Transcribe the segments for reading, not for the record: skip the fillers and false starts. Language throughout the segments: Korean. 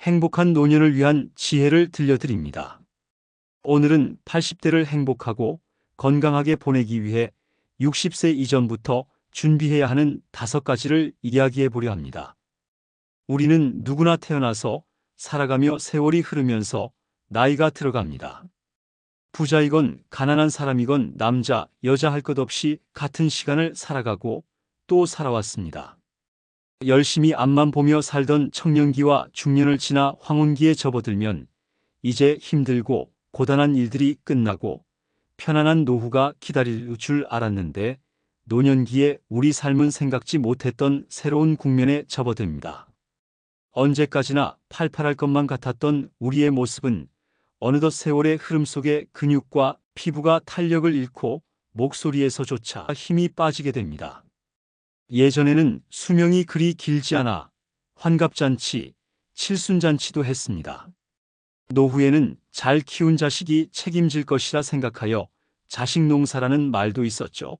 행복한 노년을 위한 지혜를 들려드립니다. 오늘은 80대를 행복하고 건강하게 보내기 위해 60세 이전부터 준비해야 하는 5가지를 이야기해 보려 합니다. 우리는 누구나 태어나서 살아가며 세월이 흐르면서 나이가 들어갑니다. 부자이건 가난한 사람이건 남자, 여자 할 것 없이 같은 시간을 살아가고 또 살아왔습니다. 열심히 앞만 보며 살던 청년기와 중년을 지나 황혼기에 접어들면 이제 힘들고 고단한 일들이 끝나고 편안한 노후가 기다릴 줄 알았는데 노년기에 우리 삶은 생각지 못했던 새로운 국면에 접어듭니다. 언제까지나 팔팔할 것만 같았던 우리의 모습은 어느덧 세월의 흐름 속에 근육과 피부가 탄력을 잃고 목소리에서조차 힘이 빠지게 됩니다. 예전에는 수명이 그리 길지 않아 환갑잔치, 칠순잔치도 했습니다. 노후에는 잘 키운 자식이 책임질 것이라 생각하여 자식 농사라는 말도 있었죠.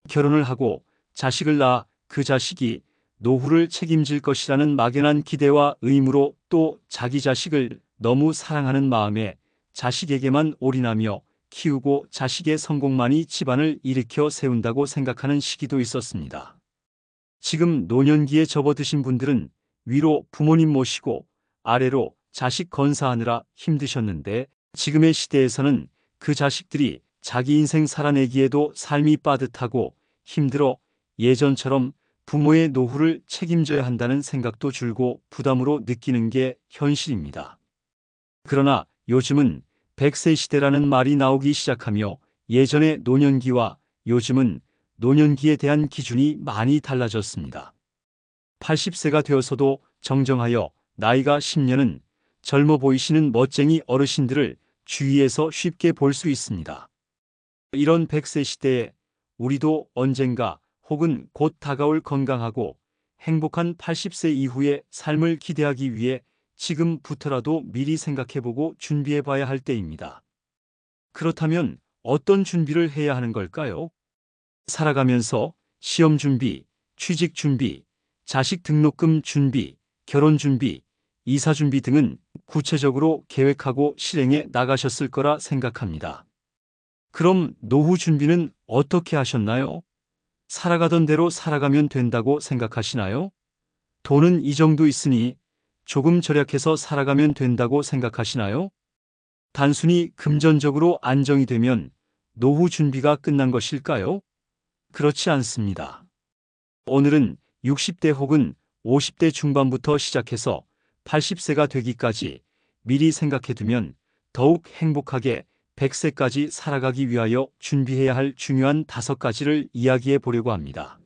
결혼을 하고 자식을 낳아 그 자식이 노후를 책임질 것이라는 막연한 기대와 의무로 또 자기 자식을 너무 사랑하는 마음에 자식에게만 올인하며 키우고 자식의 성공만이 집안을 일으켜 세운다고 생각하는 시기도 있었습니다. 지금 노년기에 접어드신 분들은 위로 부모님 모시고 아래로 자식 건사하느라 힘드셨는데 지금의 시대에서는 그 자식들이 자기 인생 살아내기에도 삶이 빠듯하고 힘들어 예전처럼 부모의 노후를 책임져야 한다는 생각도 줄고 부담으로 느끼는 게 현실입니다. 그러나 요즘은 100세 시대라는 말이 나오기 시작하며 예전의 노년기와 요즘은 노년기에 대한 기준이 많이 달라졌습니다. 80세가 되어서도 정정하여 나이가 10년은 젊어 보이시는 멋쟁이 어르신들을 주위에서 쉽게 볼 수 있습니다. 이런 100세 시대에 우리도 언젠가 혹은 곧 다가올 건강하고 행복한 80세 이후의 삶을 기대하기 위해 지금부터라도 미리 생각해보고 준비해봐야 할 때입니다. 그렇다면 어떤 준비를 해야 하는 걸까요? 살아가면서 시험 준비, 취직 준비, 자식 등록금 준비, 결혼 준비, 이사 준비 등은 구체적으로 계획하고 실행해 나가셨을 거라 생각합니다. 그럼 노후 준비는 어떻게 하셨나요? 살아가던 대로 살아가면 된다고 생각하시나요? 돈은 이 정도 있으니 조금 절약해서 살아가면 된다고 생각하시나요? 단순히 금전적으로 안정이 되면 노후 준비가 끝난 것일까요? 그렇지 않습니다. 오늘은 60대 혹은 50대 중반부터 시작해서 80세가 되기까지 미리 생각해두면 더욱 행복하게 100세까지 살아가기 위하여 준비해야 할 중요한 5가지를 이야기해 보려고 합니다.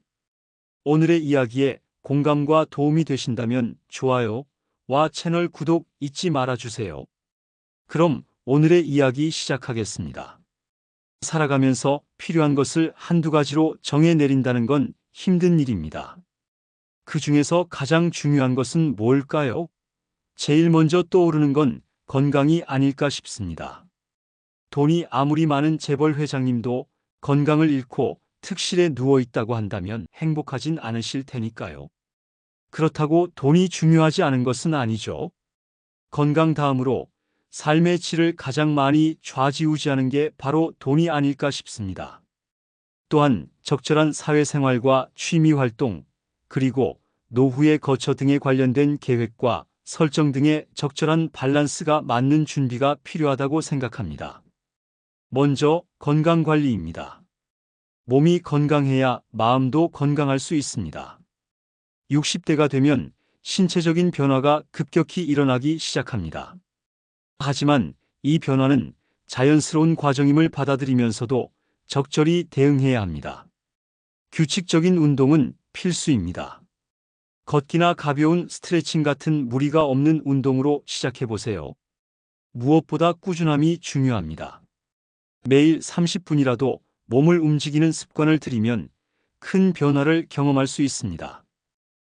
오늘의 이야기에 공감과 도움이 되신다면 좋아요와 채널 구독 잊지 말아주세요. 그럼 오늘의 이야기 시작하겠습니다. 살아가면서 필요한 것을 한두 가지로 정해 내린다는 건 힘든 일입니다. 그 중에서 가장 중요한 것은 뭘까요? 제일 먼저 떠오르는 건 건강이 아닐까 싶습니다. 돈이 아무리 많은 재벌 회장님도 건강을 잃고 특실에 누워 있다고 한다면 행복하진 않으실 테니까요. 그렇다고 돈이 중요하지 않은 것은 아니죠. 건강 다음으로 삶의 질을 가장 많이 좌지우지하는 게 바로 돈이 아닐까 싶습니다. 또한 적절한 사회생활과 취미활동, 그리고 노후의 거처 등에 관련된 계획과 설정 등의 적절한 밸런스가 맞는 준비가 필요하다고 생각합니다. 먼저 건강관리입니다. 몸이 건강해야 마음도 건강할 수 있습니다. 60대가 되면 신체적인 변화가 급격히 일어나기 시작합니다. 하지만 이 변화는 자연스러운 과정임을 받아들이면서도 적절히 대응해야 합니다. 규칙적인 운동은 필수입니다. 걷기나 가벼운 스트레칭 같은 무리가 없는 운동으로 시작해보세요. 무엇보다 꾸준함이 중요합니다. 매일 30분이라도 몸을 움직이는 습관을 들이면 큰 변화를 경험할 수 있습니다.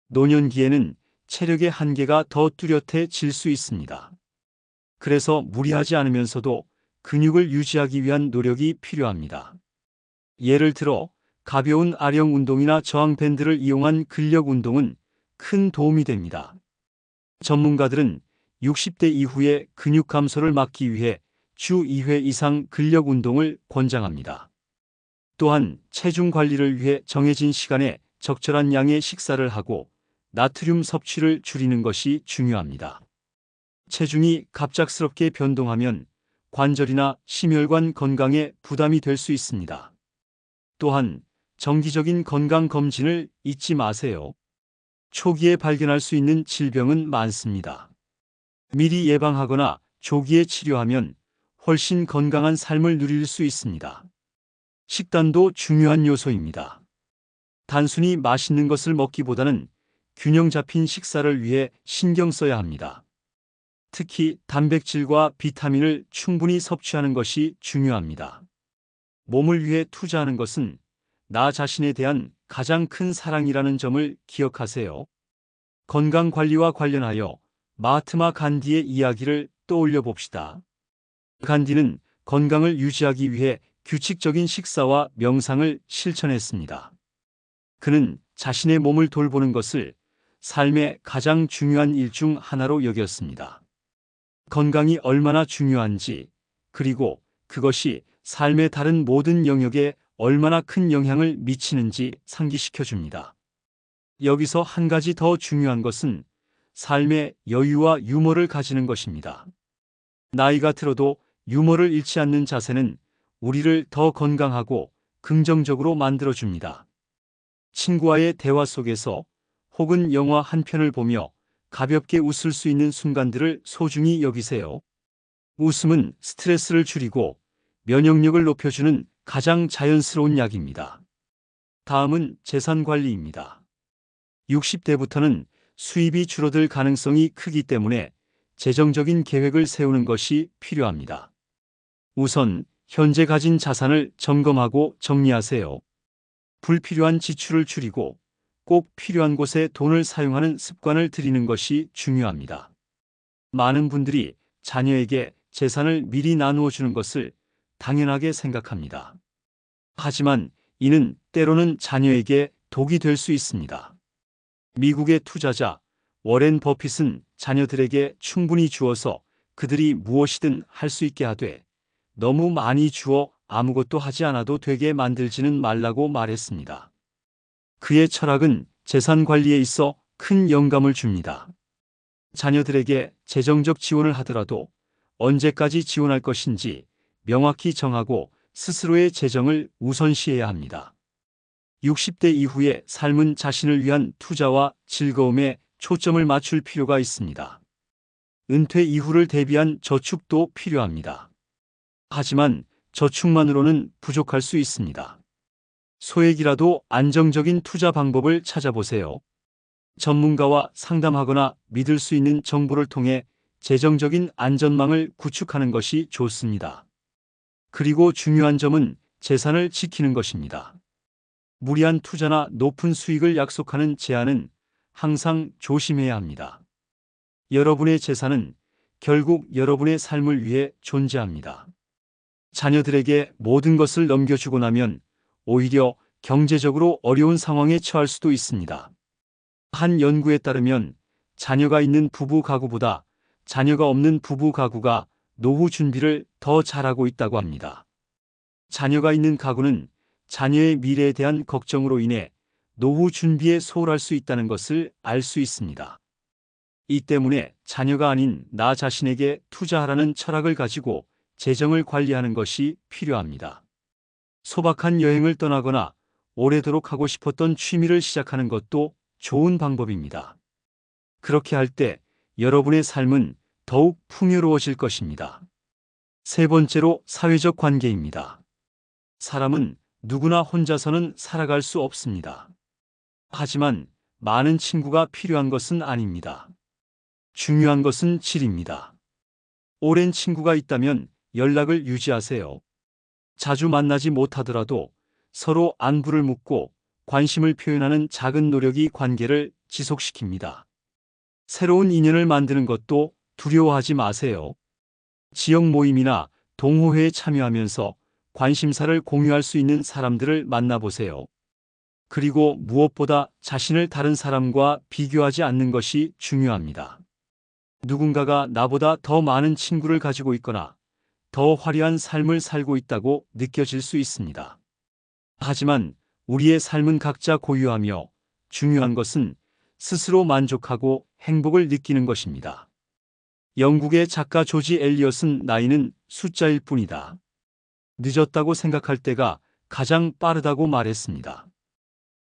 노년기에는 체력의 한계가 더 뚜렷해질 수 있습니다. 그래서 무리하지 않으면서도 근육을 유지하기 위한 노력이 필요합니다. 예를 들어 가벼운 아령 운동이나 저항 밴드를 이용한 근력 운동은 큰 도움이 됩니다. 전문가들은 60대 이후에 근육 감소를 막기 위해 주 2회 이상 근력 운동을 권장합니다. 또한 체중 관리를 위해 정해진 시간에 적절한 양의 식사를 하고 나트륨 섭취를 줄이는 것이 중요합니다. 체중이 갑작스럽게 변동하면 관절이나 심혈관 건강에 부담이 될 수 있습니다. 또한 정기적인 건강 검진을 잊지 마세요. 초기에 발견할 수 있는 질병은 많습니다. 미리 예방하거나 조기에 치료하면 훨씬 건강한 삶을 누릴 수 있습니다. 식단도 중요한 요소입니다. 단순히 맛있는 것을 먹기보다는 균형 잡힌 식사를 위해 신경 써야 합니다. 특히 단백질과 비타민을 충분히 섭취하는 것이 중요합니다. 몸을 위해 투자하는 것은 나 자신에 대한 가장 큰 사랑이라는 점을 기억하세요. 건강 관리와 관련하여 마하트마 간디의 이야기를 떠올려 봅시다. 간디는 건강을 유지하기 위해 규칙적인 식사와 명상을 실천했습니다. 그는 자신의 몸을 돌보는 것을 삶의 가장 중요한 일 중 하나로 여겼습니다. 건강이 얼마나 중요한지, 그리고 그것이 삶의 다른 모든 영역에 얼마나 큰 영향을 미치는지 상기시켜 줍니다. 여기서 한 가지 더 중요한 것은 삶의 여유와 유머를 가지는 것입니다. 나이가 들어도 유머를 잃지 않는 자세는 우리를 더 건강하고 긍정적으로 만들어줍니다. 친구와의 대화 속에서 혹은 영화 한 편을 보며 가볍게 웃을 수 있는 순간들을 소중히 여기세요. 웃음은 스트레스를 줄이고 면역력을 높여주는 가장 자연스러운 약입니다. 다음은 재산 관리입니다. 60대부터는 수입이 줄어들 가능성이 크기 때문에 재정적인 계획을 세우는 것이 필요합니다. 우선 현재 가진 자산을 점검하고 정리하세요. 불필요한 지출을 줄이고 꼭 필요한 곳에 돈을 사용하는 습관을 들이는 것이 중요합니다. 많은 분들이 자녀에게 재산을 미리 나누어 주는 것을 당연하게 생각합니다. 하지만 이는 때로는 자녀에게 독이 될 수 있습니다. 미국의 투자자 워렌 버핏은 자녀들에게 충분히 주어서 그들이 무엇이든 할 수 있게 하되 너무 많이 주어 아무것도 하지 않아도 되게 만들지는 말라고 말했습니다. 그의 철학은 재산 관리에 있어 큰 영감을 줍니다. 자녀들에게 재정적 지원을 하더라도 언제까지 지원할 것인지 명확히 정하고 스스로의 재정을 우선시해야 합니다. 60대 이후의 삶은 자신을 위한 투자와 즐거움에 초점을 맞출 필요가 있습니다. 은퇴 이후를 대비한 저축도 필요합니다. 하지만 저축만으로는 부족할 수 있습니다. 소액이라도 안정적인 투자 방법을 찾아보세요. 전문가와 상담하거나 믿을 수 있는 정보를 통해 재정적인 안전망을 구축하는 것이 좋습니다. 그리고 중요한 점은 재산을 지키는 것입니다. 무리한 투자나 높은 수익을 약속하는 제안은 항상 조심해야 합니다. 여러분의 재산은 결국 여러분의 삶을 위해 존재합니다. 자녀들에게 모든 것을 넘겨주고 나면 오히려 경제적으로 어려운 상황에 처할 수도 있습니다. 한 연구에 따르면 자녀가 있는 부부 가구보다 자녀가 없는 부부 가구가 노후 준비를 더 잘하고 있다고 합니다. 자녀가 있는 가구는 자녀의 미래에 대한 걱정으로 인해 노후 준비에 소홀할 수 있다는 것을 알 수 있습니다. 이 때문에 자녀가 아닌 나 자신에게 투자하라는 철학을 가지고 재정을 관리하는 것이 필요합니다. 소박한 여행을 떠나거나 오래도록 하고 싶었던 취미를 시작하는 것도 좋은 방법입니다. 그렇게 할 때 여러분의 삶은 더욱 풍요로워질 것입니다. 세 번째로 사회적 관계입니다. 사람은 누구나 혼자서는 살아갈 수 없습니다. 하지만 많은 친구가 필요한 것은 아닙니다. 중요한 것은 질입니다. 오랜 친구가 있다면 연락을 유지하세요. 자주 만나지 못하더라도 서로 안부를 묻고 관심을 표현하는 작은 노력이 관계를 지속시킵니다. 새로운 인연을 만드는 것도 두려워하지 마세요. 지역 모임이나 동호회에 참여하면서 관심사를 공유할 수 있는 사람들을 만나보세요. 그리고 무엇보다 자신을 다른 사람과 비교하지 않는 것이 중요합니다. 누군가가 나보다 더 많은 친구를 가지고 있거나 더 화려한 삶을 살고 있다고 느껴질 수 있습니다. 하지만 우리의 삶은 각자 고유하며 중요한 것은 스스로 만족하고 행복을 느끼는 것입니다. 영국의 작가 조지 엘리엇은 나이는 숫자일 뿐이다. 늦었다고 생각할 때가 가장 빠르다고 말했습니다.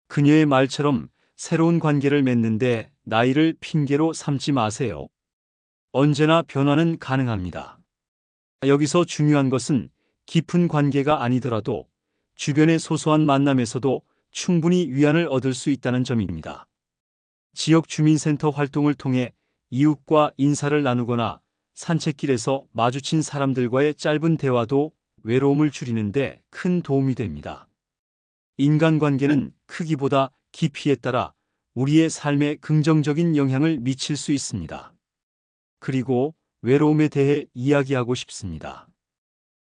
그녀의 말처럼 새로운 관계를 맺는데 나이를 핑계로 삼지 마세요. 언제나 변화는 가능합니다. 여기서 중요한 것은 깊은 관계가 아니더라도 주변의 소소한 만남에서도 충분히 위안을 얻을 수 있다는 점입니다. 지역 주민센터 활동을 통해 이웃과 인사를 나누거나 산책길에서 마주친 사람들과의 짧은 대화도 외로움을 줄이는데 큰 도움이 됩니다. 인간관계는 크기보다 깊이에 따라 우리의 삶에 긍정적인 영향을 미칠 수 있습니다. 그리고 외로움에 대해 이야기하고 싶습니다.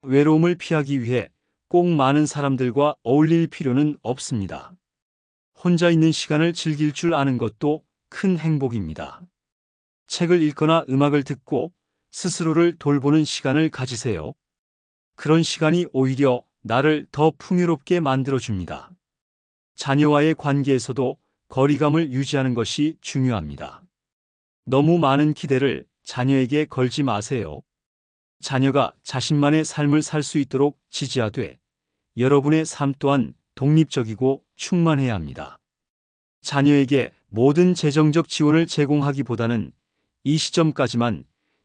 외로움을 피하기 위해 꼭 많은 사람들과 어울릴 필요는 없습니다. 혼자 있는 시간을 즐길 줄 아는 것도 큰 행복입니다. 책을 읽거나 음악을 듣고 스스로를 돌보는 시간을 가지세요. 그런 시간이 오히려 나를 더 풍요롭게 만들어줍니다. 자녀와의 관계에서도 거리감을 유지하는 것이 중요합니다. 너무 많은 기대를 자녀에게 걸지 마세요. 자녀가 자신만의 삶을 살 수 있도록 지지하되 여러분의 삶 또한 독립적이고 충만해야 합니다. 자녀에게 모든 재정적 지원을 제공하기보다는 이 시점까지만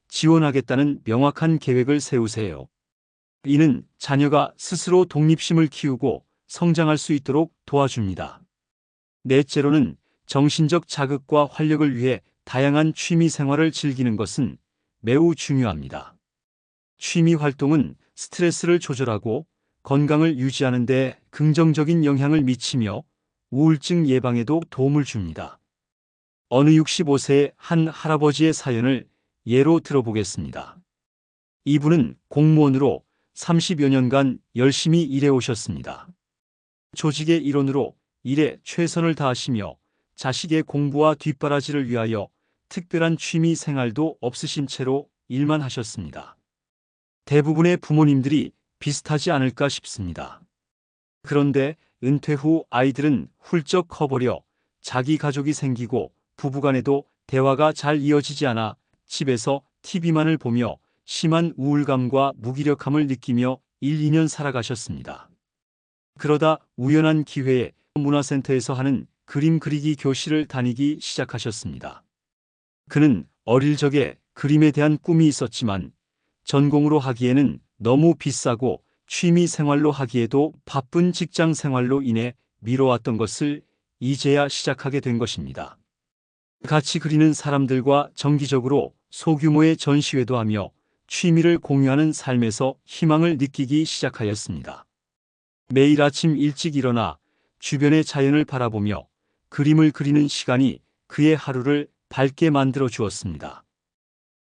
지원하겠다는 명확한 계획을 세우세요. 이는 자녀가 스스로 독립심을 키우고 성장할 수 있도록 도와줍니다. 넷째로는 정신적 자극과 활력을 위해 다양한 취미 생활을 즐기는 것은 매우 중요합니다. 취미 활동은 스트레스를 조절하고 건강을 유지하는 데 긍정적인 영향을 미치며 우울증 예방에도 도움을 줍니다. 어느 65세의 한 할아버지의 사연을 예로 들어보겠습니다. 이분은 공무원으로 30여 년간 열심히 일해 오셨습니다. 조직의 일원으로 일에 최선을 다하시며 자식의 공부와 뒷바라지를 위하여 특별한 취미 생활도 없으신 채로 일만 하셨습니다. 대부분의 부모님들이 비슷하지 않을까 싶습니다. 그런데 은퇴 후 아이들은 훌쩍 커버려 자기 가족이 생기고 부부간에도 대화가 잘 이어지지 않아 집에서 TV만을 보며 심한 우울감과 무기력함을 느끼며 1, 2년 살아가셨습니다. 그러다 우연한 기회에 문화센터에서 하는 그림 그리기 교실을 다니기 시작하셨습니다. 그는 어릴 적에 그림에 대한 꿈이 있었지만 전공으로 하기에는 너무 비싸고 취미 생활로 하기에도 바쁜 직장 생활로 인해 미뤄왔던 것을 이제야 시작하게 된 것입니다. 같이 그리는 사람들과 정기적으로 소규모의 전시회도 하며 취미를 공유하는 삶에서 희망을 느끼기 시작하였습니다. 매일 아침 일찍 일어나 주변의 자연을 바라보며 그림을 그리는 시간이 그의 하루를 밝게 만들어 주었습니다.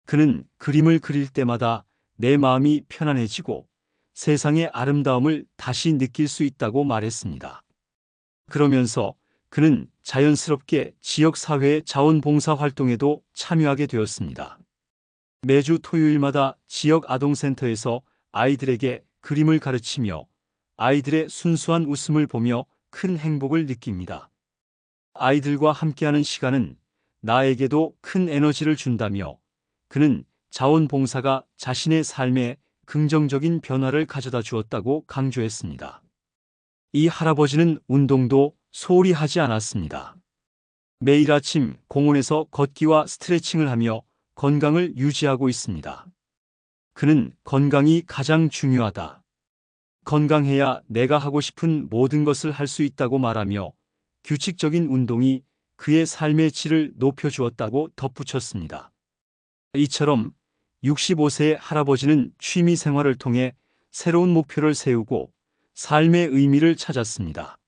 그는 그림을 그릴 때마다 내 마음이 편안해지고 세상의 아름다움을 다시 느낄 수 있다고 말했습니다. 그러면서 그는 자연스럽게 지역사회의 자원봉사 활동에도 참여하게 되었습니다. 매주 토요일마다 지역 아동센터에서 아이들에게 그림을 가르치며 아이들의 순수한 웃음을 보며 큰 행복을 느낍니다. 아이들과 함께하는 시간은 나에게도 큰 에너지를 준다며 그는 자원봉사가 자신의 삶에 긍정적인 변화를 가져다 주었다고 강조했습니다. 이 할아버지는 운동도 소홀히 하지 않았습니다. 매일 아침 공원에서 걷기와 스트레칭을 하며 건강을 유지하고 있습니다. 그는 건강이 가장 중요하다. 건강해야 내가 하고 싶은 모든 것을 할 수 있다고 말하며 규칙적인 운동이 그의 삶의 질을 높여주었다고 덧붙였습니다. 이처럼 65세의 할아버지는 취미 생활을 통해 새로운 목표를 세우고 삶의 의미를 찾았습니다.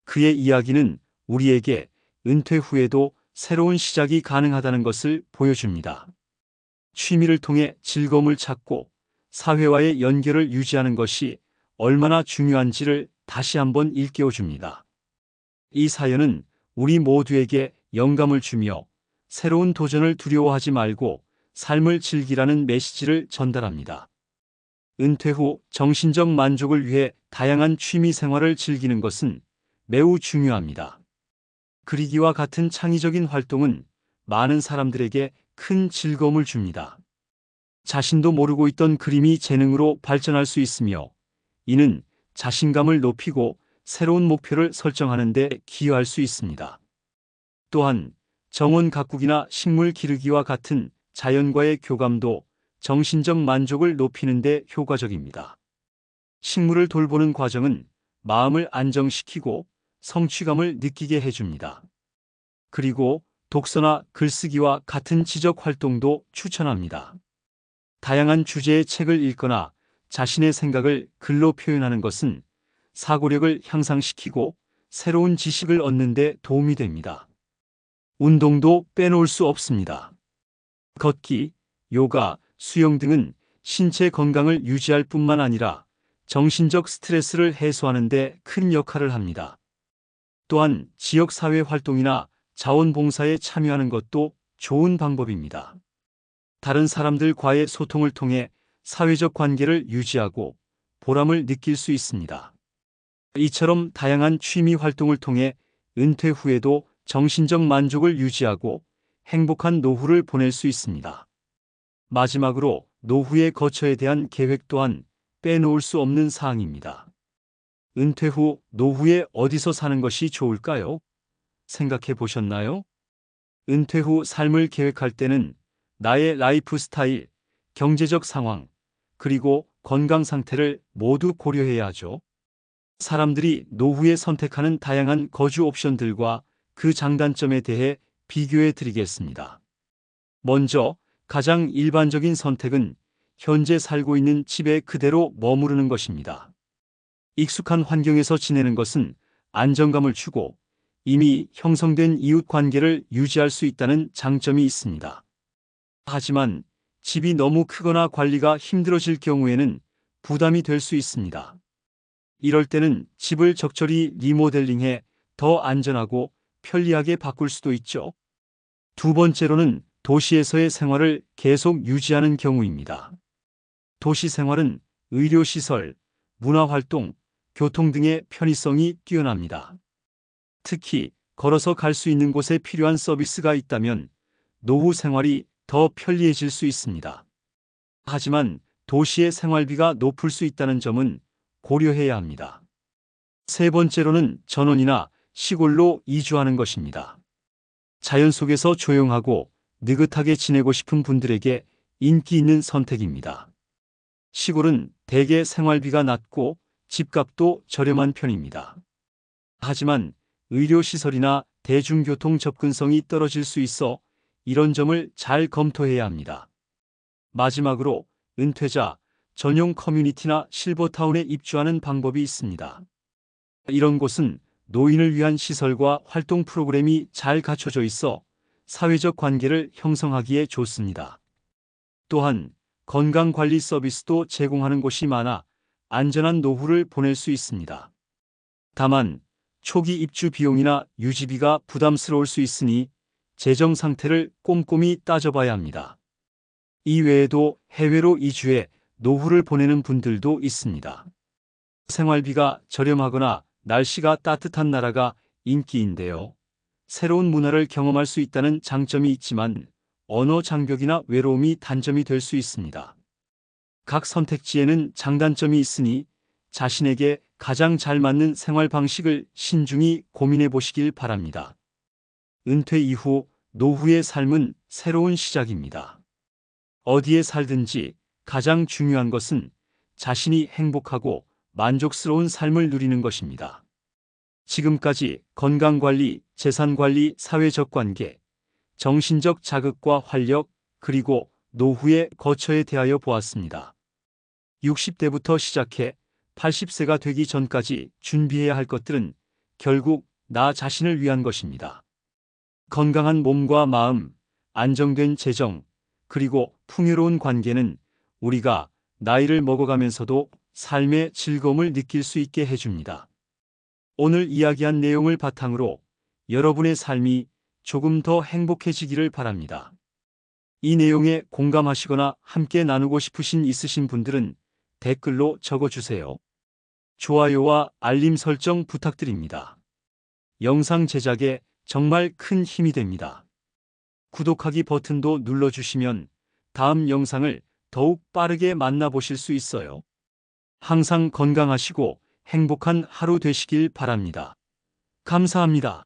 그의 이야기는 우리에게 은퇴 후에도 새로운 시작이 가능하다는 것을 보여줍니다. 취미를 통해 즐거움을 찾고 사회와의 연결을 유지하는 것이 얼마나 중요한지를 다시 한번 일깨워줍니다. 이 사연은 우리 모두에게 영감을 주며 새로운 도전을 두려워하지 말고 삶을 즐기라는 메시지를 전달합니다. 은퇴 후 정신적 만족을 위해 다양한 취미 생활을 즐기는 것은 매우 중요합니다. 그리기와 같은 창의적인 활동은 많은 사람들에게 큰 즐거움을 줍니다. 자신도 모르고 있던 그림이 재능으로 발전할 수 있으며, 이는 자신감을 높이고 새로운 목표를 설정하는 데 기여할 수 있습니다. 또한 정원 가꾸기나 식물 기르기와 같은 자연과의 교감도 정신적 만족을 높이는 데 효과적입니다. 식물을 돌보는 과정은 마음을 안정시키고 성취감을 느끼게 해줍니다. 그리고 독서나 글쓰기와 같은 지적 활동도 추천합니다. 다양한 주제의 책을 읽거나 자신의 생각을 글로 표현하는 것은 사고력을 향상시키고 새로운 지식을 얻는 데 도움이 됩니다. 운동도 빼놓을 수 없습니다. 걷기, 요가, 수영 등은 신체 건강을 유지할 뿐만 아니라 정신적 스트레스를 해소하는 데 큰 역할을 합니다. 또한 지역사회 활동이나 자원봉사에 참여하는 것도 좋은 방법입니다. 다른 사람들과의 소통을 통해 사회적 관계를 유지하고 보람을 느낄 수 있습니다. 이처럼 다양한 취미 활동을 통해 은퇴 후에도 정신적 만족을 유지하고 행복한 노후를 보낼 수 있습니다. 마지막으로 노후의 거처에 대한 계획 또한 빼놓을 수 없는 사항입니다. 은퇴 후 노후에 어디서 사는 것이 좋을까요? 생각해 보셨나요? 은퇴 후 삶을 계획할 때는 나의 라이프 스타일, 경제적 상황, 그리고 건강 상태를 모두 고려해야 하죠. 사람들이 노후에 선택하는 다양한 거주 옵션들과 그 장단점에 대해 비교해 드리겠습니다. 먼저 가장 일반적인 선택은 현재 살고 있는 집에 그대로 머무르는 것입니다. 익숙한 환경에서 지내는 것은 안정감을 주고 이미 형성된 이웃 관계를 유지할 수 있다는 장점이 있습니다. 하지만 집이 너무 크거나 관리가 힘들어질 경우에는 부담이 될 수 있습니다. 이럴 때는 집을 적절히 리모델링해 더 안전하고 편리하게 바꿀 수도 있죠. 두 번째로는 도시에서의 생활을 계속 유지하는 경우입니다. 도시 생활은 의료시설, 문화활동, 교통 등의 편의성이 뛰어납니다. 특히 걸어서 갈 수 있는 곳에 필요한 서비스가 있다면 노후 생활이 더 편리해질 수 있습니다. 하지만 도시의 생활비가 높을 수 있다는 점은 고려해야 합니다. 세 번째로는 전원이나 시골로 이주하는 것입니다. 자연 속에서 조용하고 느긋하게 지내고 싶은 분들에게 인기 있는 선택입니다. 시골은 대개 생활비가 낮고 집값도 저렴한 편입니다. 하지만 의료시설이나 대중교통 접근성이 떨어질 수 있어 이런 점을 잘 검토해야 합니다. 마지막으로 은퇴자 전용 커뮤니티나 실버타운에 입주하는 방법이 있습니다. 이런 곳은 노인을 위한 시설과 활동 프로그램이 잘 갖춰져 있어 사회적 관계를 형성하기에 좋습니다. 또한 건강관리 서비스도 제공하는 곳이 많아 안전한 노후를 보낼 수 있습니다. 다만 초기 입주 비용이나 유지비가 부담스러울 수 있으니 재정 상태를 꼼꼼히 따져봐야 합니다. 이 외에도 해외로 이주해 노후를 보내는 분들도 있습니다. 생활비가 저렴하거나 날씨가 따뜻한 나라가 인기인데요. 새로운 문화를 경험할 수 있다는 장점이 있지만 언어 장벽이나 외로움이 단점이 될 수 있습니다. 각 선택지에는 장단점이 있으니 자신에게 가장 잘 맞는 생활 방식을 신중히 고민해 보시길 바랍니다. 은퇴 이후 노후의 삶은 새로운 시작입니다. 어디에 살든지 가장 중요한 것은 자신이 행복하고 만족스러운 삶을 누리는 것입니다. 지금까지 건강관리, 재산관리, 사회적 관계, 정신적 자극과 활력, 그리고 노후의 거처에 대하여 보았습니다. 60대부터 시작해 80세가 되기 전까지 준비해야 할 것들은 결국 나 자신을 위한 것입니다. 건강한 몸과 마음, 안정된 재정, 그리고 풍요로운 관계는 우리가 나이를 먹어가면서도 삶의 즐거움을 느낄 수 있게 해줍니다. 오늘 이야기한 내용을 바탕으로 여러분의 삶이 조금 더 행복해지기를 바랍니다. 이 내용에 공감하시거나 함께 나누고 싶으신 있으신 분들은 댓글로 적어주세요. 좋아요와 알림 설정 부탁드립니다. 영상 제작에 정말 큰 힘이 됩니다. 구독하기 버튼도 눌러주시면 다음 영상을 더욱 빠르게 만나보실 수 있어요. 항상 건강하시고 행복한 하루 되시길 바랍니다. 감사합니다.